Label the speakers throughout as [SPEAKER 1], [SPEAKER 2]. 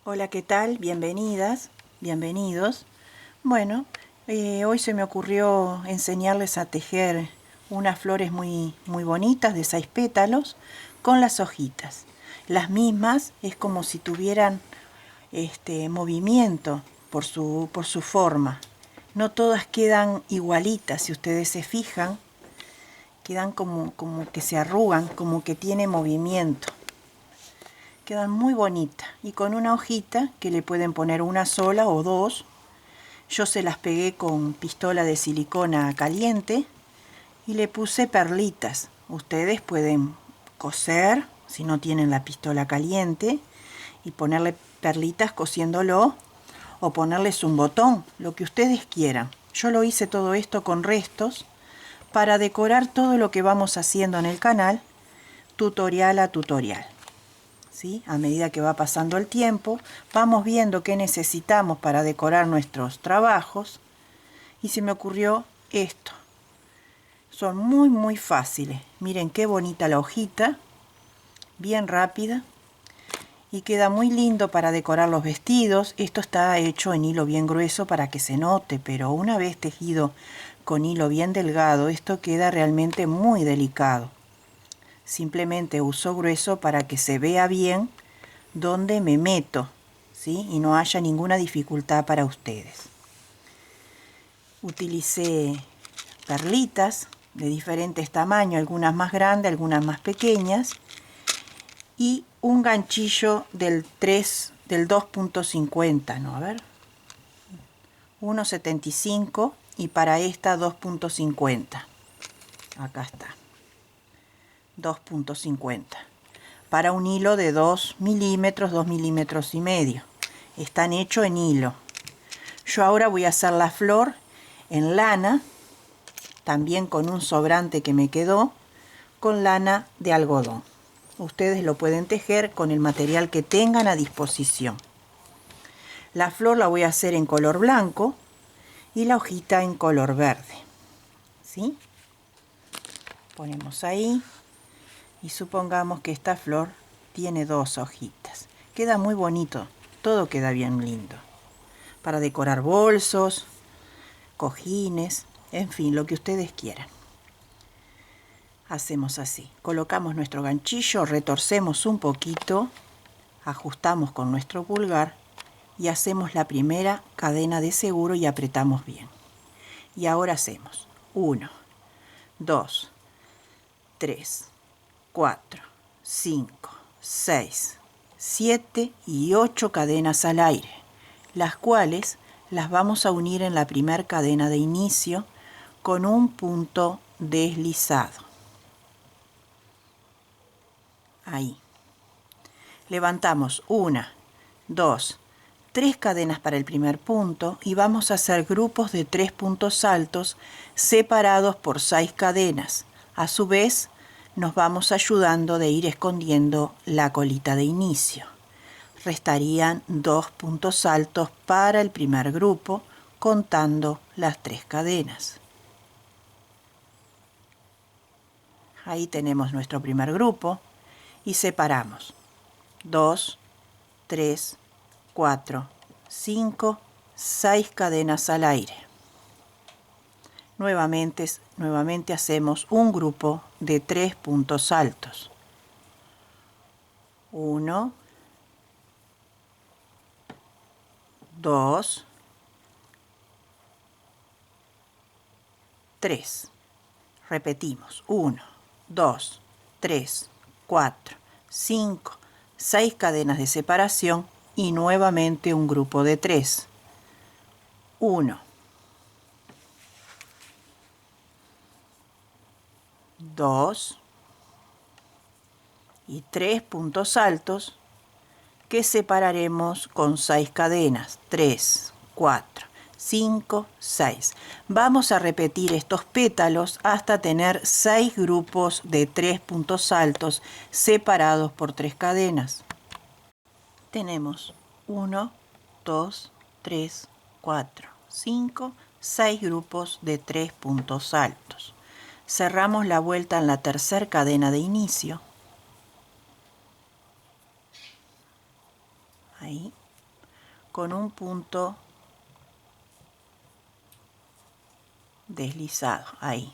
[SPEAKER 1] Hola, ¿qué tal? Bienvenidas, bienvenidos. Bueno, hoy se me ocurrió enseñarles a tejer unas flores muy bonitas de 6 pétalos con las hojitas. Las mismas es como si tuvieran movimiento por su forma. No todas quedan igualitas, si ustedes se fijan, quedan como que se arrugan, como que tiene movimiento. Quedan muy bonitas y con una hojita que le pueden poner una sola o dos. Yo se las pegué con pistola de silicona caliente y le puse perlitas. Ustedes pueden coser, si no tienen la pistola caliente, y ponerle perlitas cosiéndolo, o ponerles un botón, lo que ustedes quieran. Yo lo hice todo esto con restos para decorar todo lo que vamos haciendo en el canal, tutorial a tutorial. ¿Sí? A medida que va pasando el tiempo, vamos viendo qué necesitamos para decorar nuestros trabajos. Y se me ocurrió esto. Son muy fáciles. Miren qué bonita la hojita, bien rápida. Y queda muy lindo para decorar los vestidos. Esto está hecho en hilo bien grueso para que se note, pero una vez tejido con hilo bien delgado, esto queda realmente muy delicado. Simplemente uso grueso para que se vea bien donde me meto, ¿sí? Y no haya ninguna dificultad para ustedes. Utilicé perlitas de diferentes tamaños, algunas más grandes, algunas más pequeñas, y un ganchillo del 2.50, ¿no? A ver, 1.75, y para esta 2.50. Acá está, 2.50. Para un hilo de 2 milímetros, 2 milímetros y medio. Están hechos en hilo. Yo ahora voy a hacer la flor en lana, también con un sobrante que me quedó, con lana de algodón. Ustedes lo pueden tejer con el material que tengan a disposición. La flor la voy a hacer en color blanco y la hojita en color verde. ¿Sí? Ponemos ahí y supongamos que esta flor tiene 2 hojitas. Queda muy bonito, todo queda bien lindo. Para decorar bolsos, cojines, en fin, lo que ustedes quieran. Hacemos así, colocamos nuestro ganchillo, retorcemos un poquito, ajustamos con nuestro pulgar y hacemos la primera cadena de seguro y apretamos bien. Y ahora hacemos 1, 2, 3, 4, 5, 6, 7 y 8 cadenas al aire, las cuales las vamos a unir en la primera cadena de inicio con un punto deslizado. Ahí. Levantamos 1, 2, 3 cadenas para el primer punto y vamos a hacer grupos de 3 puntos altos separados por 6 cadenas. A su vez, nos vamos ayudando de ir escondiendo la colita de inicio. Restarían 2 puntos altos para el primer grupo, contando las 3 cadenas. Ahí tenemos nuestro primer grupo y separamos 2, 3, 4, 5, 6 cadenas al aire. Nuevamente hacemos un grupo de 3 puntos altos. 1, 2, 3. Repetimos. 1, 2, 3, 4, 5, 6 cadenas de separación y nuevamente un grupo de 3. 1, 2 y 3 puntos altos que separaremos con 6 cadenas. 3, 4, 5, 6. Vamos a repetir estos pétalos hasta tener 6 grupos de 3 puntos altos separados por 3 cadenas. Tenemos 1, 2, 3, 4, 5, 6 grupos de 3 puntos altos. Cerramos la vuelta en la tercera cadena de inicio. Ahí. con un punto deslizado, ahí.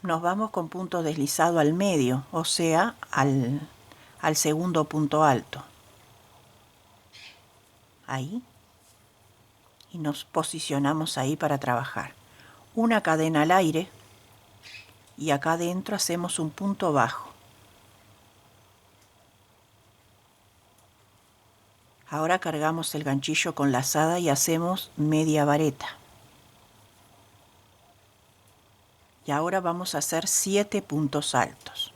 [SPEAKER 1] Nos vamos con punto deslizado al medio, o sea, al segundo punto alto. Ahí. Y nos posicionamos ahí para trabajar. Una cadena al aire y acá adentro hacemos un punto bajo. Ahora cargamos el ganchillo con lazada y hacemos media vareta. Y ahora vamos a hacer 7 puntos altos.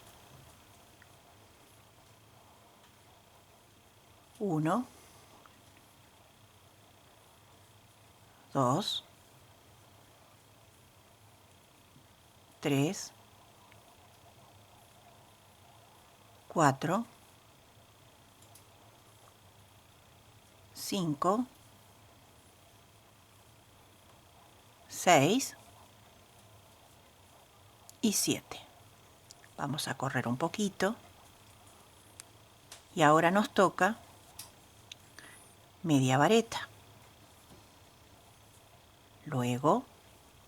[SPEAKER 1] 1, 2, 3, 4, 5, 6 y 7. Vamos a correr un poquito. Y ahora nos toca media vareta. Luego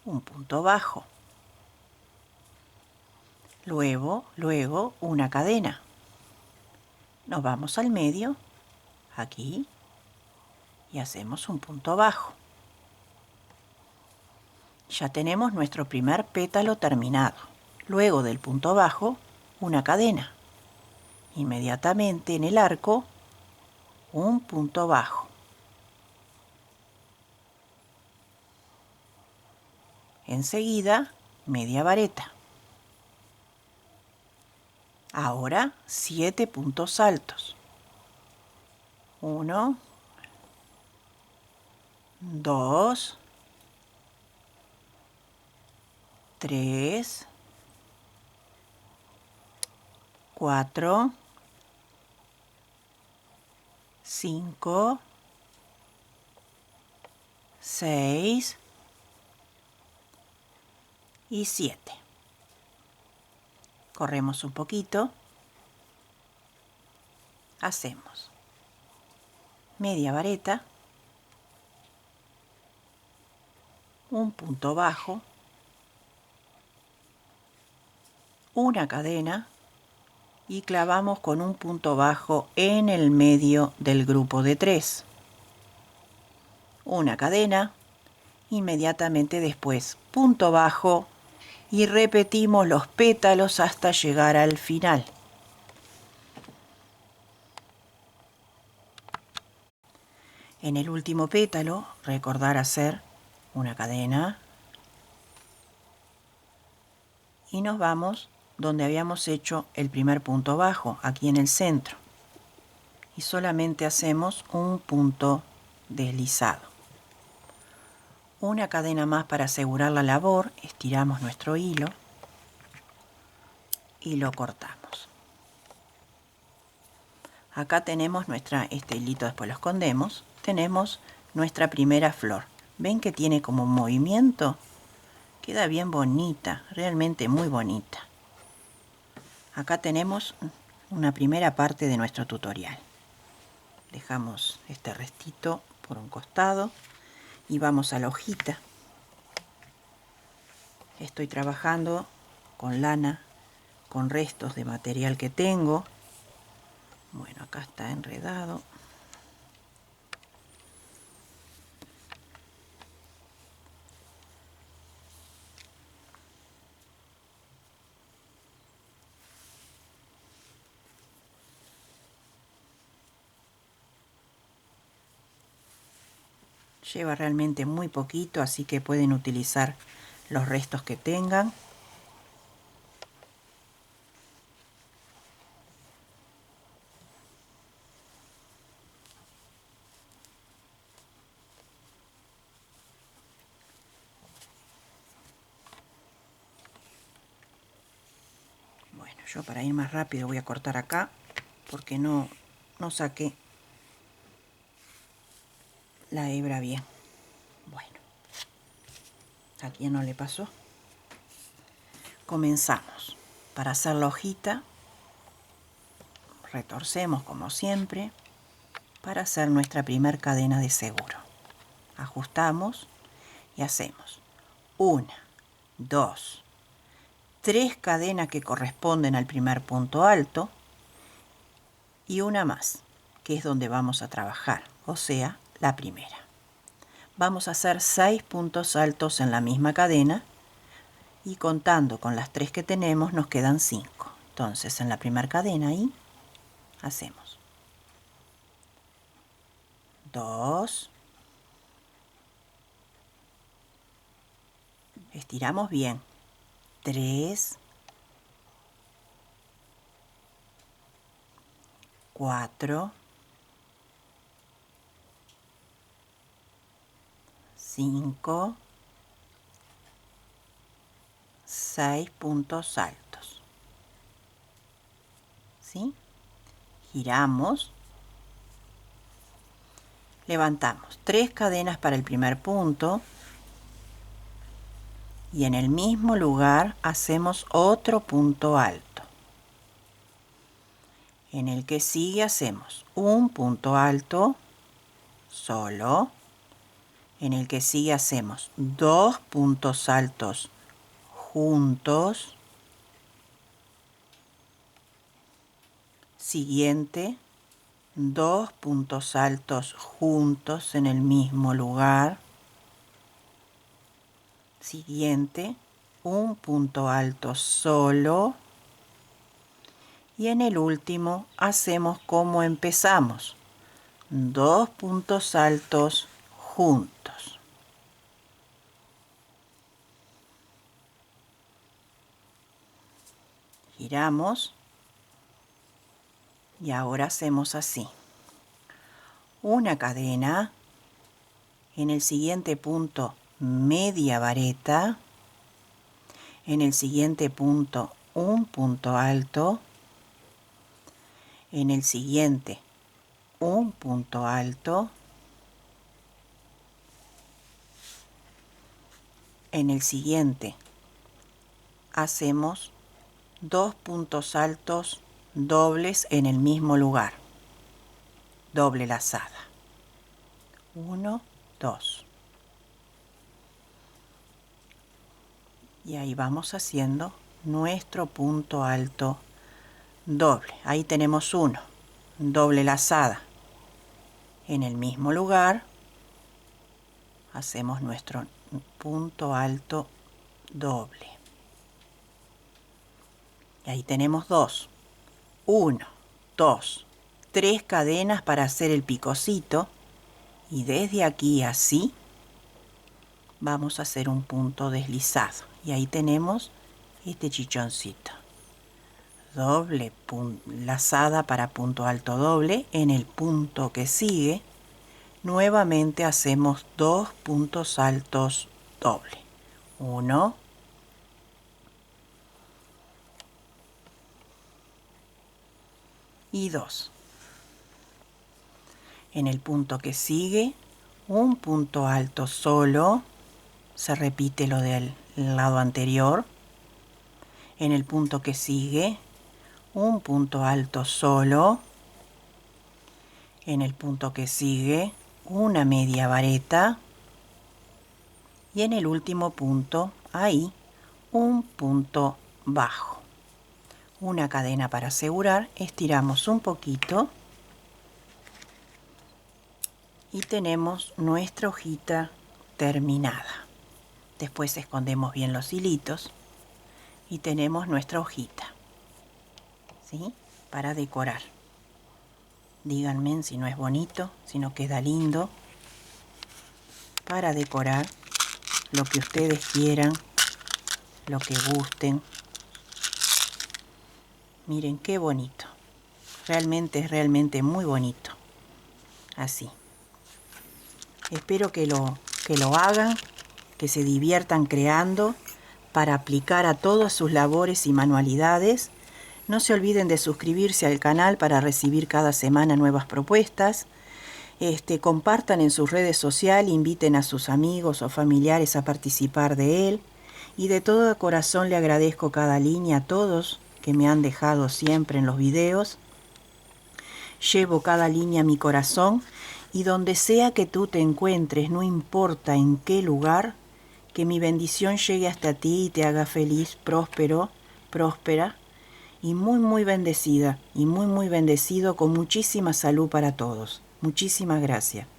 [SPEAKER 1] un punto bajo. Luego una cadena. Nos vamos al medio, aquí, y hacemos un punto bajo. Ya tenemos nuestro primer pétalo terminado. Luego del punto bajo, una cadena. Inmediatamente en el arco, un punto bajo. Enseguida, media vareta. Ahora 7 puntos altos. 1, 2, 3, 4, 5, 6 y 7. Corremos un poquito. Hacemos media vareta, un punto bajo, una cadena y clavamos con un punto bajo en el medio del grupo de 3. Una cadena, inmediatamente después punto bajo y repetimos los pétalos hasta llegar al final. En el último pétalo, recordar hacer una cadena y nos vamos donde habíamos hecho el primer punto bajo, aquí en el centro. Y solamente hacemos un punto deslizado. Una cadena más para asegurar la labor, estiramos nuestro hilo y lo cortamos. Acá tenemos este hilito, después lo escondemos, tenemos nuestra primera flor. ¿Ven que tiene como un movimiento? Queda bien bonita, realmente muy bonita. Acá tenemos una primera parte de nuestro tutorial. Dejamos este restito por un costado y vamos a la hojita. Estoy trabajando con lana, con restos de material que tengo. Bueno, acá está enredado. Lleva realmente muy poquito, así que pueden utilizar los restos que tengan. Bueno, yo para ir más rápido voy a cortar acá, porque no saqué la hebra bien. Bueno, ¿a quién no le pasó? Comenzamos. Para hacer la hojita, Retorcemos como siempre para hacer nuestra primera cadena de seguro. Ajustamos y hacemos 1, 2, 3 cadenas que corresponden al primer punto alto y una más, que es donde vamos a trabajar, o sea, la primera. Vamos a hacer 6 puntos altos en la misma cadena y contando con las 3 que tenemos nos quedan 5. Entonces en la primera cadena ahí hacemos 2, estiramos bien, 3, 4, 5, 6 puntos altos. ¿Sí? Giramos, levantamos 3 cadenas para el primer punto y en el mismo lugar hacemos otro punto alto. En el que sigue hacemos un punto alto solo. En el que sigue hacemos 2 puntos altos juntos. Siguiente, 2 puntos altos juntos en el mismo lugar. Siguiente, un punto alto solo. Y en el último hacemos como empezamos, 2 puntos altos juntos. Giramos y ahora hacemos así. Una cadena, en el siguiente punto media vareta, en el siguiente punto un punto alto, en el siguiente un punto alto, en el siguiente hacemos 2 puntos altos dobles en el mismo lugar, doble lazada, 1, 2, y ahí vamos haciendo nuestro punto alto doble. Ahí tenemos uno, doble lazada en el mismo lugar, hacemos nuestro punto alto doble. Y ahí tenemos 2, 1, 2, 3 cadenas para hacer el picocito y desde aquí así vamos a hacer un punto deslizado y ahí tenemos este chichoncito. Doble lazada para punto alto doble. En el punto que sigue nuevamente hacemos 2 puntos altos doble, 1 y 2. En el punto que sigue un punto alto solo, se repite lo del lado anterior. En el punto que sigue un punto alto solo. En el punto que sigue una media vareta y en el último punto ahí un punto bajo, una cadena para asegurar. Estiramos un poquito y tenemos nuestra hojita terminada. Después escondemos bien los hilitos y tenemos nuestra hojita, ¿sí? Para decorar. Díganme si no es bonito, si no queda lindo. Para decorar lo que ustedes quieran, lo que gusten. Miren qué bonito. Es realmente muy bonito. Así. Espero que lo hagan, que se diviertan creando para aplicar a todas sus labores y manualidades. No se olviden de suscribirse al canal para recibir cada semana nuevas propuestas. Compartan en sus redes sociales, inviten a sus amigos o familiares a participar de él. Y de todo corazón le agradezco cada línea a todos que me han dejado siempre en los videos. Llevo cada línea a mi corazón y donde sea que tú te encuentres, no importa en qué lugar, que mi bendición llegue hasta ti y te haga feliz, próspero, próspera y muy bendecida y muy bendecido con muchísima salud para todos. Muchísimas gracias.